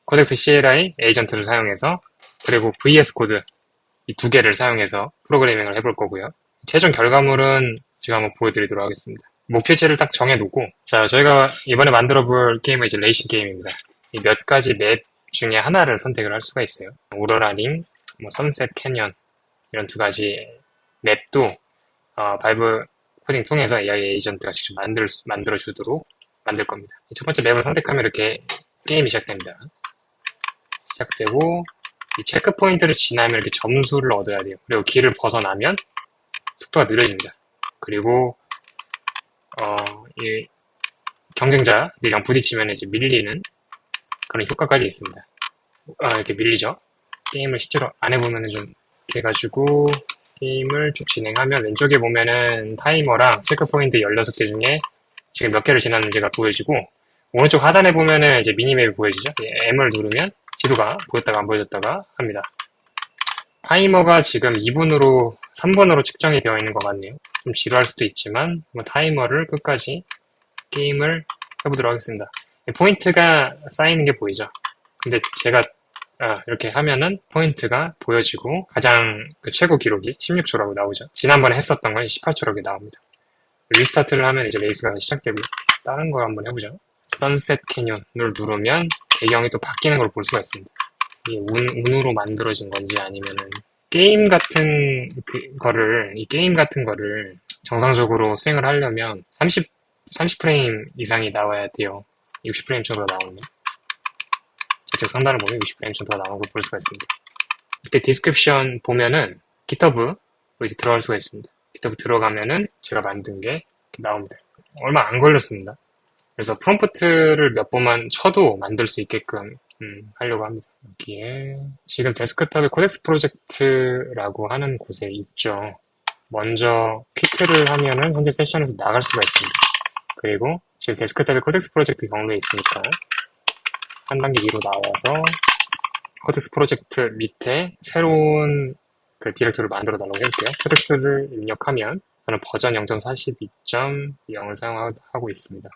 코덱스 CLI 에이전트를 사용해서 그리고 VS 코드 이 두 개를 사용해서 프로그래밍을 해볼 거고요. 최종 결과물은 제가 한번 보여드리도록 하겠습니다. 목표치를 딱 정해놓고 자 저희가 이번에 만들어 볼 게임은 이제 레이싱 게임입니다. 이 몇 가지 맵 중에 하나를 선택을 할 수가 있어요. 오로라 링, 선셋 캐년 이런 두 가지 맵도 발브 코딩 통해서 AI 에이전트가 직접 만들어 주도록 만들 겁니다. 첫 번째 맵을 선택하면 이렇게 게임이 시작됩니다. 시작되고 이 체크 포인트를 지나면 이렇게 점수를 얻어야 돼요. 그리고 길을 벗어나면 속도가 느려집니다. 그리고 이 경쟁자들이랑 부딪히면 이제 밀리는 그런 효과까지 있습니다. 이렇게 밀리죠. 게임을 실제로 안 해보면은 좀 이렇게 해가지고 게임을 쭉 진행하면 왼쪽에 보면은 타이머랑 체크포인트 16개 중에 지금 몇 개를 지났는지가 보여지고 오른쪽 하단에 보면은 이제 미니맵이 보여지죠. M을 누르면 지도가 보였다가 안 보여졌다가 합니다. 타이머가 지금 2분으로 3분으로 측정이 되어 있는 것 같네요. 좀 지루할 수도 있지만 타이머를 끝까지 게임을 해보도록 하겠습니다. 포인트가 쌓이는 게 보이죠. 근데 제가 이렇게 하면은 포인트가 보여지고 가장 최고 기록이 16초라고 나오죠. 지난번에 했었던 건 18초라고 나옵니다. 리스타트를 하면 이제 레이스가 시작되고 다른 걸 한번 해보죠. 선셋 캐년을 누르면 배경이 또 바뀌는 걸 볼 수가 있습니다. 이게 운으로 만들어진 건지 아니면은 게임 같은 거를 정상적으로 수행을 하려면 30프레임 이상이 나와야 돼요. 60프레임 정도가 나오면 저쪽 상단을 보면 60프레임 정도가 나오는 걸 볼 수가 있습니다. 이렇게 디스크립션 보면은 GitHub로 이제 들어갈 수가 있습니다. GitHub 들어가면은 제가 만든 게 이렇게 나옵니다. 얼마 안 걸렸습니다. 그래서 프롬프트를 몇 번만 쳐도 만들 수 있게끔 하려고 합니다. 여기에 지금 데스크탑에 코덱스 프로젝트라고 하는 곳에 있죠. 먼저 퀴트를 하면은 현재 세션에서 나갈 수가 있습니다. 그리고 지금 데스크탑에 코덱스 프로젝트 경로에 있으니까 한 단계 위로 나와서 코덱스 프로젝트 밑에 새로운 그 디렉토리를 만들어 달라고 해볼게요. 코덱스를 입력하면 저는 버전 0.42.0을 사용하고 있습니다.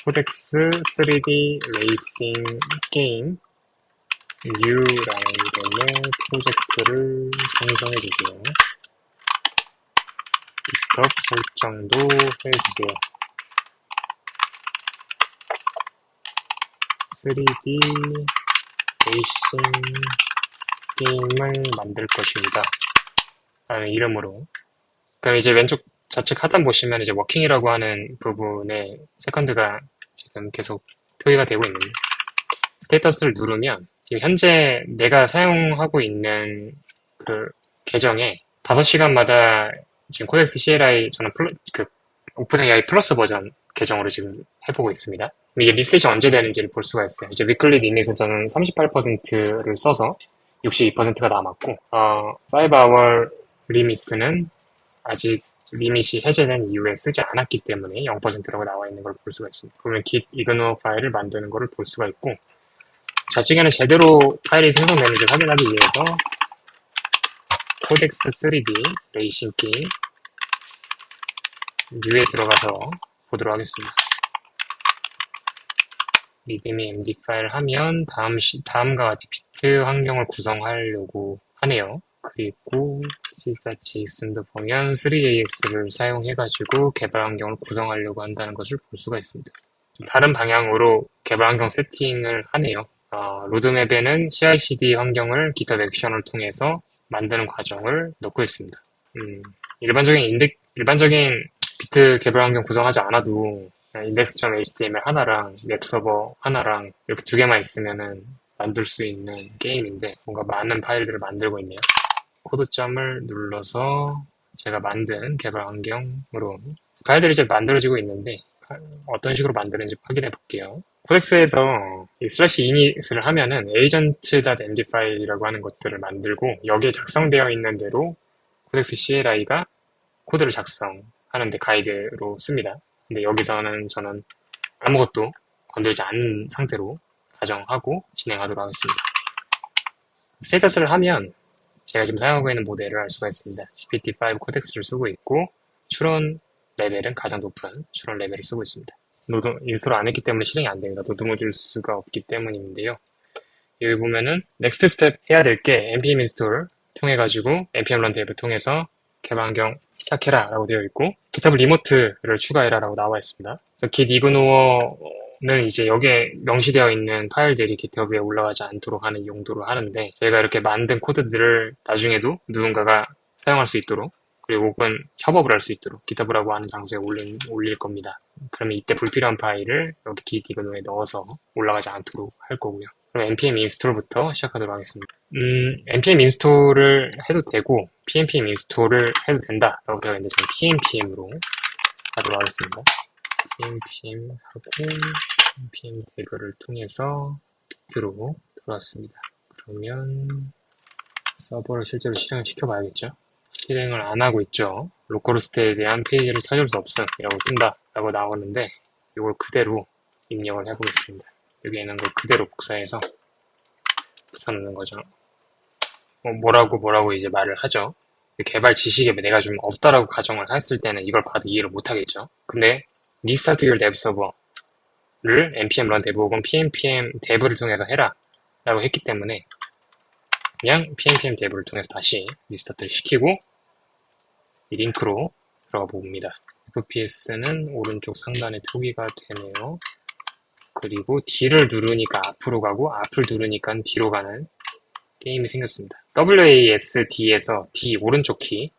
코덱스 3D 레이싱 게임 U라는 이름의 프로젝트를 생성해주세요. GitHub 설정도 해주세요. 3D 레이싱 게임을 만들 것입니다. 라는 이름으로. 그럼 이제 왼쪽 좌측 하단 보시면 이제 워킹이라고 하는 부분에 세컨드가 지금 계속 표기가 되고 있는데 스테이터스를 누르면 지금 현재 내가 사용하고 있는 그 계정에 5시간마다 지금 코덱스 CLI 저는 오픈 AI 플러스 버전 계정으로 지금 해보고 있습니다. 이게 리셋이 언제 되는지를 볼 수가 있어요. 이제 위클리 리밋은 저는 38%를 써서 62%가 남았고 5hour 리미트는 아직 리밋이 해제된 이후에 쓰지 않았기 때문에 0%라고 나와 있는 걸 볼 수가 있습니다. 그러면 git ignore 파일을 만드는 걸 볼 수가 있고 좌측에는 제대로 파일이 생성되는지 확인하기 위해서 코덱스 3D 레이싱 게임 U에 들어가서 보도록 하겠습니다. 리드미 MD 파일 하면 다음과 같이 비트 환경을 구성하려고 하네요. 그리고 C-X도 보면 3JS를 사용해가지고 개발 환경을 구성하려고 한다는 것을 볼 수가 있습니다. 좀 다른 방향으로 개발 환경 세팅을 하네요. 로드맵에는 CI/CD 환경을 GitHub 액션을 통해서 만드는 과정을 넣고 있습니다. 일반적인 비트 개발 환경 구성하지 않아도 index.html 하나랑 웹서버 하나랑 이렇게 두 개만 있으면은 만들 수 있는 게임인데 뭔가 많은 파일들을 만들고 있네요. 코드점을 눌러서 제가 만든 개발 환경으로 파일들이 이제 만들어지고 있는데 어떤 식으로 만드는지 확인해 볼게요. 코덱스에서 이 /init을 하면은 agent.md 파일이라고 하는 것들을 만들고 여기에 작성되어 있는 대로 코덱스 CLI가 코드를 작성하는데 가이드로 씁니다. 근데 여기서는 저는 아무것도 건들지 않은 상태로 가정하고 진행하도록 하겠습니다. 스테이터스를 하면 제가 지금 사용하고 있는 모델을 알 수가 있습니다. GPT-5 코덱스를 쓰고 있고 추론 레벨은 가장 높은 추론 레벨을 쓰고 있습니다. 인스톨 안 했기 때문에 실행이 안 됩니다. 노드 모듈 수가 없기 때문인데요. 여기 보면은 넥스트 스텝 해야 될 게 npm 인스톨 통해 가지고 npm run dev 통해서 개발 환경 시작해라 라고 되어 있고 GitHub 리모트를 추가해라 라고 나와 있습니다. git ignore 이제 여기에 명시되어 있는 파일들이 GitHub에 올라가지 않도록 하는 용도로 하는데 저희가 이렇게 만든 코드들을 나중에도 누군가가 사용할 수 있도록 그리고 혹은 협업을 할 수 있도록 GitHub라고 하는 장소에 올릴 겁니다. 그러면 이때 불필요한 파일을 여기 git ignore에 넣어서 올라가지 않도록 할 거고요. 그럼 npm 인스톨부터 시작하도록 하겠습니다. npm 인스톨을 해도 되고 pnpm 인스톨을 해도 된다 라고 되어 있는데 저는 pnpm으로 하도록 하겠습니다. pnpm 하고 npm 태그를 통해서 git로 돌아왔습니다. 그러면 서버를 실제로 실행을 시켜봐야겠죠. 실행을 안 하고 있죠. 로컬호스트에 대한 페이지를 찾을 수 없음 이라고 뜬다 라고 나오는데 이걸 그대로 입력을 해보겠습니다. 여기에 있는 걸 그대로 복사해서 붙여놓는 거죠. 뭐라고 이제 말을 하죠. 개발 지식에 내가 좀 없다라고 가정을 했을 때는 이걸 봐도 이해를 못하겠죠. 근데 Restart your dev server를 npm run dev 혹은 pnpm dev를 통해서 해라 라고 했기 때문에 그냥 pnpm dev를 통해서 다시 리스타트를 시키고 이 링크로 들어가 봅니다. FPS는 오른쪽 상단에 표기가 되네요. 그리고 D를 누르니까 앞으로 가고 앞을 누르니까 뒤로 가는 게임이 생겼습니다. WASD에서 D 오른쪽 키를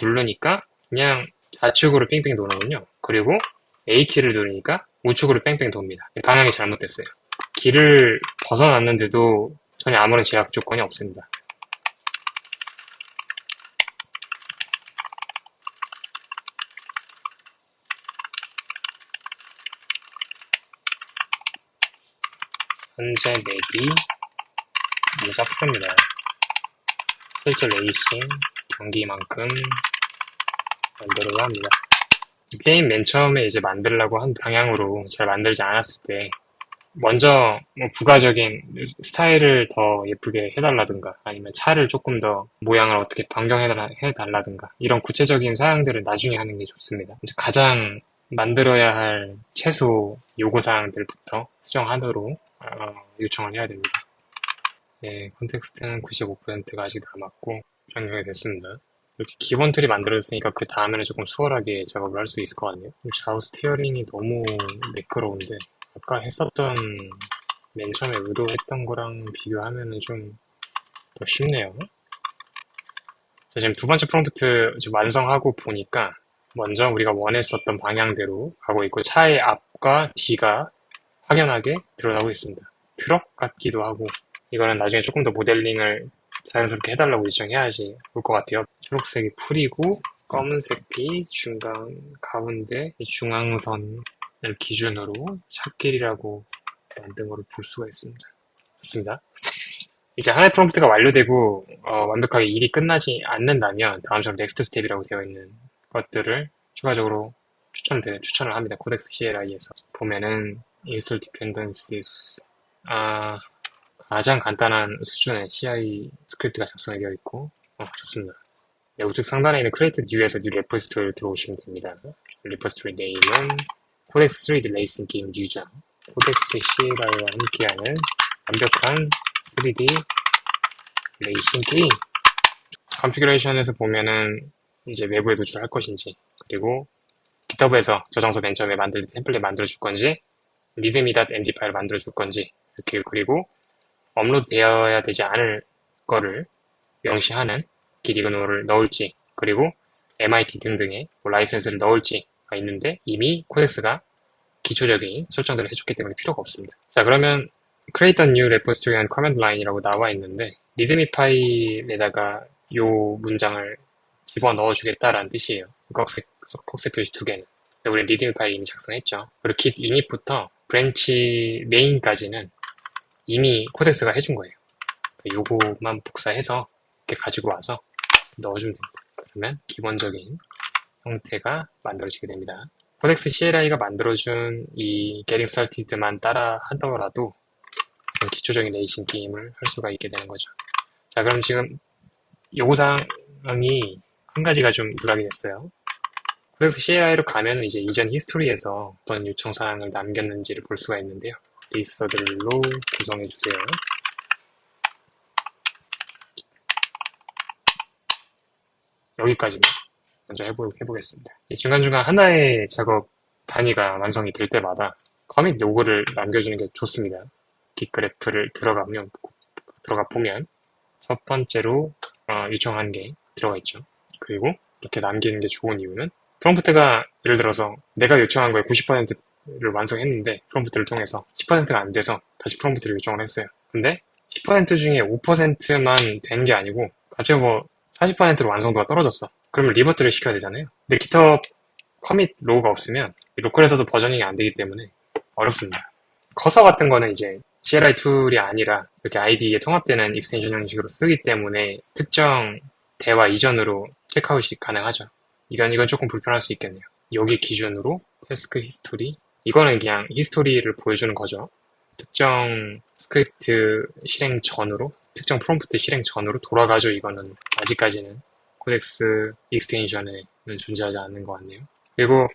누르니까 그냥 좌측으로 뺑뺑 도는군요. 그리고 A키를 누르니까 우측으로 뺑뺑 돕니다. 방향이 잘못됐어요. 길을 벗어났는데도 전혀 아무런 제약 조건이 없습니다. 현재 맵이 너무 작습니다. 실제 레이싱 경기만큼 만들어야 합니다. 게임 맨 처음에 이제 만들려고 한 방향으로 잘 만들지 않았을 때 먼저 뭐 부가적인 스타일을 더 예쁘게 해달라든가 아니면 차를 조금 더 모양을 어떻게 변경해달라든가 이런 구체적인 사항들을 나중에 하는 게 좋습니다. 가장 만들어야 할 최소 요구사항들부터 수정하도록 요청을 해야 됩니다. 네, 컨텍스트는 95%가 아직 남았고 변경이 됐습니다. 이렇게 기본 틀이 만들어졌으니까 그 다음에는 조금 수월하게 작업을 할 수 있을 것 같네요. 좌우 스티어링이 너무 매끄러운데 아까 했었던 맨 처음에 의도했던 거랑 비교하면은 좀 더 쉽네요. 자, 지금 두 번째 프롬프트 지금 완성하고 보니까 먼저 우리가 원했었던 방향대로 가고 있고 차의 앞과 뒤가 확연하게 드러나고 있습니다. 트럭 같기도 하고 이거는 나중에 조금 더 모델링을 자연스럽게 해달라고 요청해야지 올 것 같아요. 초록색이 풀이고 검은색이 중간 가운데 중앙선을 기준으로 찻길이라고 만든 거를 볼 수가 있습니다. 좋습니다. 이제 하나의 프롬프트가 완료되고 완벽하게 일이 끝나지 않는다면 다음처럼 넥스트 스텝이라고 되어 있는 것들을 추가적으로 추천을 합니다. 코덱스 CLI에서 보면은 install dependencies 가장 간단한 수준의 CI 스크립트가 작성되어 있고 좋습니다. 네, 우측 상단에 있는 create new에서 new repository를 들어오시면 됩니다. repository name은 codex 3D racing game new죠. codex CLI와 함께하는 완벽한 3D 레이싱 게임. 컨피그레이션에서 보면은 이제 외부에 노출할 것인지 그리고 GitHub에서 저장소 맨 처음에 만들 템플릿 만들어줄 건지 readme.md 파일을 만들어줄 건지 이렇게 그리고 업로드 되어야 되지 않을 거를 명시하는 git ignore를 넣을지 그리고 MIT 등등의 라이센스를 넣을지가 있는데 이미 코덱스가 기초적인 설정들을 해줬기 때문에 필요가 없습니다. 자 그러면 create a new repository and command line이라고 나와 있는데 readme 파일에다가 이 문장을 집어넣어 주겠다라는 뜻이에요. 꺽쇠 표시 두 개는. 우리 readme 파일 이미 작성했죠. 그리고 git init부터 브랜치 메인까지는 이미 코덱스가 해준 거예요. 요거만 복사해서 이렇게 가지고 와서 넣어주면 됩니다. 그러면 기본적인 형태가 만들어지게 됩니다. 코덱스 CLI가 만들어준 이 Getting Started만 따라 하더라도 기초적인 레이싱 게임을 할 수가 있게 되는 거죠. 자, 그럼 지금 요구사항이 한 가지가 좀 누락이 됐어요. 그래서 CLI로 가면 이제 이전 히스토리에서 어떤 요청 사항을 남겼는지를 볼 수가 있는데요. 레이서들로 구성해 주세요. 여기까지만 먼저 해보겠습니다. 중간중간 하나의 작업 단위가 완성이 될 때마다 커밋 로그를 남겨주는 게 좋습니다. 깃 그래프를 들어가 보면 첫 번째로 요청한 게 들어가 있죠. 그리고 이렇게 남기는 게 좋은 이유는 프롬프트가 예를 들어서 내가 요청한 거에 90%를 완성했는데 프롬프트를 통해서 10%가 안 돼서 다시 프롬프트를 요청을 했어요. 근데 10% 중에 5%만 된 게 아니고 갑자기 뭐 40%로 완성도가 떨어졌어. 그러면 리버트를 시켜야 되잖아요. 근데 GitHub 커밋 로우가 없으면 로컬에서도 버저닝이 안 되기 때문에 어렵습니다. 커서 같은 거는 이제 CLI 툴이 아니라 이렇게 IDE에 통합되는 익스텐션 형식으로 쓰기 때문에 특정 대화 이전으로 체크아웃이 가능하죠. 이건 조금 불편할 수 있겠네요. 여기 기준으로 태스크 히스토리 이거는 그냥 히스토리를 보여주는 거죠. 특정 스크립트 실행 전으로 특정 프롬프트 실행 전으로 돌아가죠. 이거는 아직까지는 코덱스 익스텐션에는 존재하지 않는 것 같네요. 그리고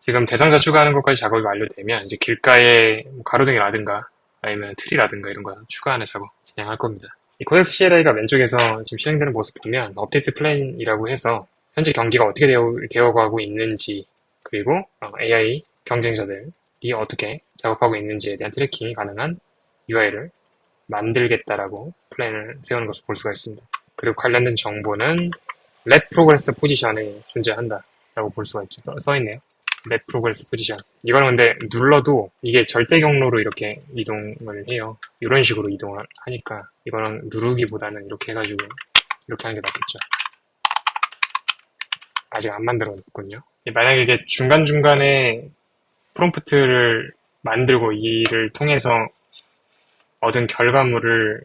지금 대상자 추가하는 것까지 작업이 완료되면 이제 길가에 가로등이라든가 아니면 트리라든가 이런 거 추가하는 작업 진행할 겁니다. 이 코덱스 CLI가 왼쪽에서 지금 실행되는 모습 보면 업데이트 플랜이라고 해서 현재 경기가 어떻게 되어가고 있는지 그리고 AI 경쟁자들이 어떻게 작업하고 있는지에 대한 트래킹이 가능한 UI를 만들겠다라고 플랜을 세우는 것을 볼 수가 있습니다. 그리고 관련된 정보는 Let Progress 포지션에 존재한다라고 볼 수가 있죠. 써있네요. Let Progress 포지션. 이거는 근데 눌러도 이게 절대 경로로 이렇게 이동을 해요. 이런 식으로 이동을 하니까 이거는 누르기보다는 이렇게 해가지고 이렇게 하는 게 낫겠죠. 아직 안 만들어놨군요. 만약에 이게 중간중간에 프롬프트를 만들고 이를 통해서 얻은 결과물을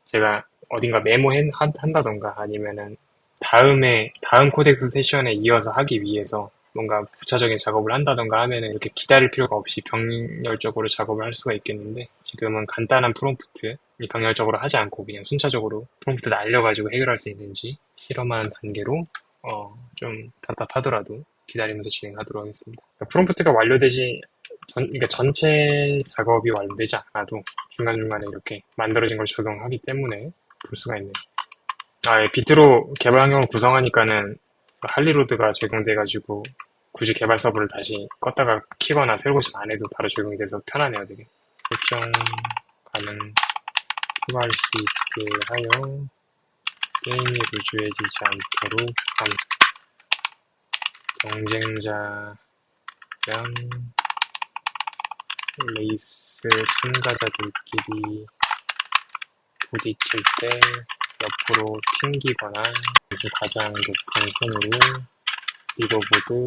제가 어딘가 메모한다던가 아니면은 다음 코덱스 세션에 이어서 하기 위해서 뭔가 부차적인 작업을 한다던가 하면은 이렇게 기다릴 필요가 없이 병렬적으로 작업을 할 수가 있겠는데 지금은 간단한 프롬프트 병렬적으로 하지 않고 그냥 순차적으로 프롬프트 날려가지고 해결할 수 있는지 실험하는 단계로 좀 답답하더라도 기다리면서 진행하도록 하겠습니다. 그러니까 프롬프트가 그러니까 전체 작업이 완료되지 않아도 중간중간에 이렇게 만들어진 걸 적용하기 때문에 볼 수가 있네요. 비트로 개발 환경을 구성하니까는 할리로드가 적용돼가지고 굳이 개발 서버를 다시 껐다가 키거나 새로 고치면 안 해도 바로 적용이 돼서 편하네요, 되게. 설정 가능 추가할 수 있게 하여 게임이 루즈해지지 않도록 경쟁자랑 레이스 참가자들끼리 부딪힐 때 옆으로 튕기거나 가장 높은 선으로 리더보드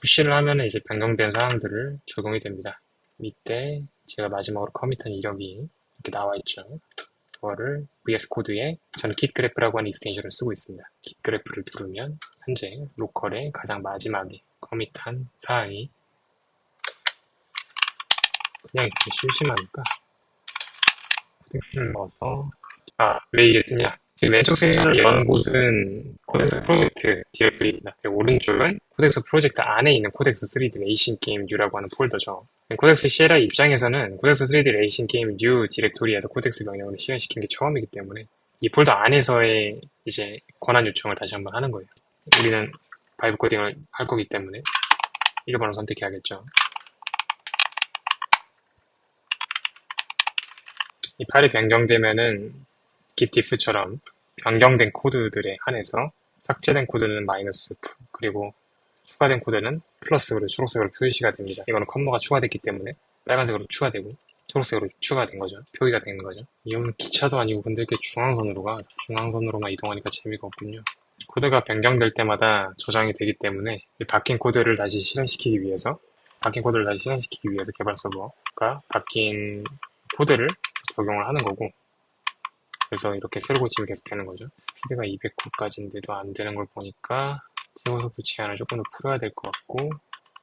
푸시를 하면 이제 변경된 사항들을 적용이 됩니다. 밑에 제가 마지막으로 커밋한 이력이 이렇게 나와 있죠. 그거를 VS 코드에 저는 깃그래프라고 하는 익스텐션을 쓰고 있습니다. 깃그래프를 누르면 현재 로컬의 가장 마지막에 커밋한 사항이 그냥 있으면 심심하니까 코덱스를 넣어서 왜 이게 뜨냐? 지금 왼쪽 세션을 연 곳은 코덱스 프로젝트 디렉토리입니다. 오른쪽은 코덱스 프로젝트 안에 있는 코덱스 3D 레이싱 게임 U라고 하는 폴더죠. 코덱스 CLI 입장에서는 코덱스 3D 레이싱 게임 U 디렉토리에서 코덱스 명령을 실행시킨 게 처음이기 때문에 이 폴더 안에서의 이제 권한 요청을 다시 한번 하는 거예요. 우리는 바이브 코딩을 할 거기 때문에 1번을 선택해야겠죠. 이 파일이 변경되면은 gitIf처럼 변경된 코드들에 한해서 삭제된 코드는 마이너스 F 그리고 추가된 코드는 플러스로 초록색으로 표시가 됩니다. 이거는 컴마가 추가됐기 때문에 빨간색으로 추가되고 초록색으로 추가된 거죠. 표기가 되는 거죠. 이건 기차도 아니고 근데 이렇게 중앙선으로만 이동하니까 재미가 없군요. 코드가 변경될 때마다 저장이 되기 때문에 바뀐 코드를 다시 실행시키기 위해서 개발 서버가 바뀐 코드를 적용을 하는 거고 그래서 이렇게 새로 고치면 계속 되는 거죠. 스피드가 209까지인데도 안 되는 걸 보니까 최고 속도 제한을 조금 더 풀어야 될 것 같고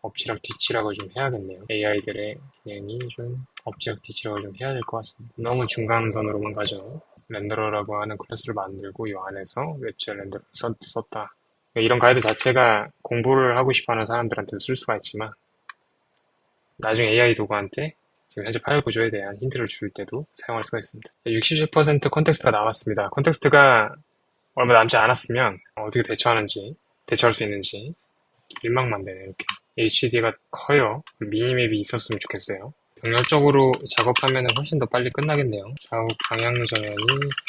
엎치락 뒤치락을 좀 해야겠네요. AI들의 진행이 좀 엎치락 뒤치락을 좀 해야 될 것 같습니다. 너무 중간선으로만 가죠. 렌더러라고 하는 클래스를 만들고 이 안에서 웹젤 렌더러를 썼다. 이런 가이드 자체가 공부를 하고 싶어 하는 사람들한테도 쓸 수가 있지만, 나중에 AI 도구한테 지금 현재 파일 구조에 대한 힌트를 줄 때도 사용할 수가 있습니다. 67% 컨텍스트가 나왔습니다. 컨텍스트가 얼마 남지 않았으면 어떻게 대처할 수 있는지 일망만되네. 이렇게 HD가 커요. 미니맵이 있었으면 좋겠어요. 병렬적으로 작업하면 훨씬 더 빨리 끝나겠네요. 좌우 방향 전환이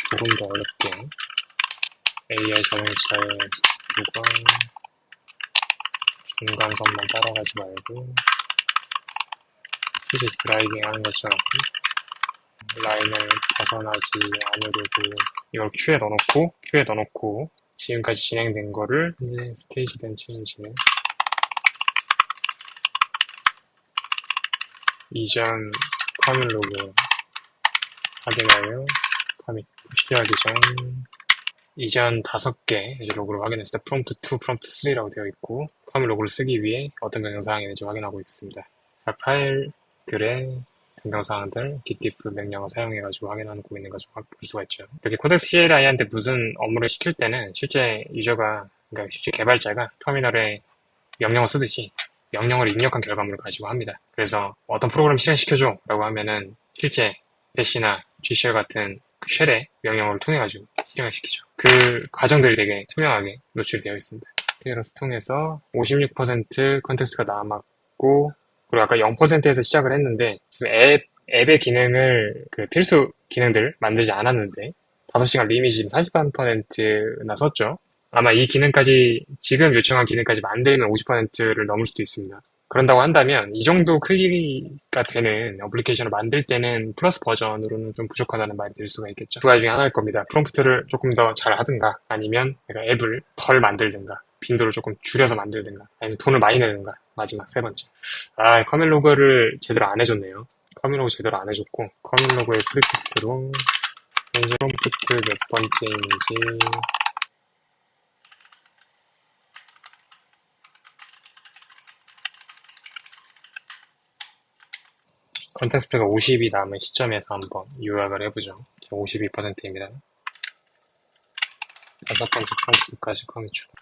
조금 더 어렵게 AI 자동차의 구간 중간선만 따라가지 말고 실제 드라이빙 하는 것처럼 라인을 벗어나지 않으려고 이걸 큐에 넣어놓고 지금까지 진행된 거를 이제 스테이지된 체인지는 이전 커밋 로그 확인하여 커밋 필요하기 전 이전 5개 로그를 확인했을 때 프롬프트 2, 프롬프트 3라고 되어 있고 커밋 로그를 쓰기 위해 어떤 변경사항이 있는지 확인하고 있습니다. 파일들의 변경사항들 gitIF 명령을 사용해가지고 확인하고 있는 것을 볼 수가 있죠. 이렇게 코덱스 CLI한테 무슨 업무를 시킬 때는 실제 유저가, 그러니까 실제 개발자가 터미널에 명령을 쓰듯이 명령을 입력한 결과물을 가지고 합니다. 그래서 어떤 프로그램 실행시켜줘 라고 하면은 실제 배시나 GCL 같은 그 쉘의 명령어를 통해 가지고 실행을 시키죠. 그 과정들이 되게 투명하게 노출되어 있습니다. 테일러스 통해서 56% 컨텍스트가 남았고, 그리고 아까 0%에서 시작을 했는데 지금 앱의 기능을 그 필수 기능들 만들지 않았는데 5시간 리밋이 지금 43%나 썼죠. 아마 이 기능까지, 지금 요청한 기능까지 만들면 50%를 넘을 수도 있습니다. 그런다고 한다면 이 정도 크기가 되는 어플리케이션을 만들 때는 플러스 버전으로는 좀 부족하다는 말이 될 수가 있겠죠. 두 가지 중에 하나일 겁니다. 프롬프트를 조금 더 잘 하든가, 아니면 내가 앱을 덜 만들든가, 빈도를 조금 줄여서 만들든가, 아니면 돈을 많이 내든가. 마지막 세 번째. 커밋 로그를 제대로 안 해줬네요. 커밋 로그 제대로 안 해줬고, 커밋 로그의 프리픽스로 현재 프롬프트 몇 번째인지 컨텍스트가 50이 남은 시점에서 한번 요약을 해보죠. 52%입니다. 5번째 프롬프트까지 커밋 추가.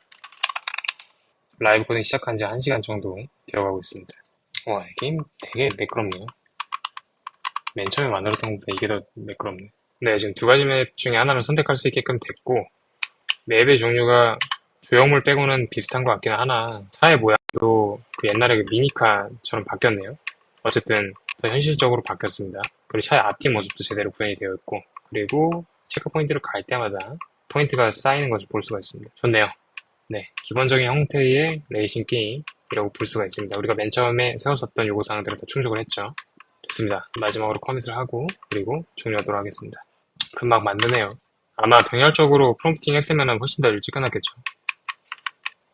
라이브 코딩 시작한 지 1시간 정도 되어가고 있습니다. 와, 이 게임 되게 매끄럽네요. 맨 처음에 만들었던 것보다 이게 더 매끄럽네. 네, 지금 두 가지 맵 중에 하나를 선택할 수 있게끔 됐고, 맵의 종류가 조형물 빼고는 비슷한 것 같긴 하나, 차의 모양도 그 옛날에 그 미니카처럼 바뀌었네요. 어쨌든 더 현실적으로 바뀌었습니다. 그리고 차의 앞뒤 모습도 제대로 구현이 되어 있고, 그리고 체크 포인트를 갈 때마다 포인트가 쌓이는 것을 볼 수가 있습니다. 좋네요. 네, 기본적인 형태의 레이싱 게임이라고 볼 수가 있습니다. 우리가 맨 처음에 세웠었던 요구사항들을 다 충족을 했죠. 좋습니다. 마지막으로 커밋을 하고 그리고 종료하도록 하겠습니다. 금방 만드네요. 아마 병렬적으로 프롬프팅 했으면 훨씬 더 일찍 끝났겠죠.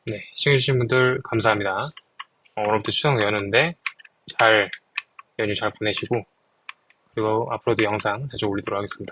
네, 시청해주신 분들 감사합니다. 오늘부터 추석 연휴인데 연휴 잘 보내시고, 그리고 앞으로도 영상 자주 올리도록 하겠습니다.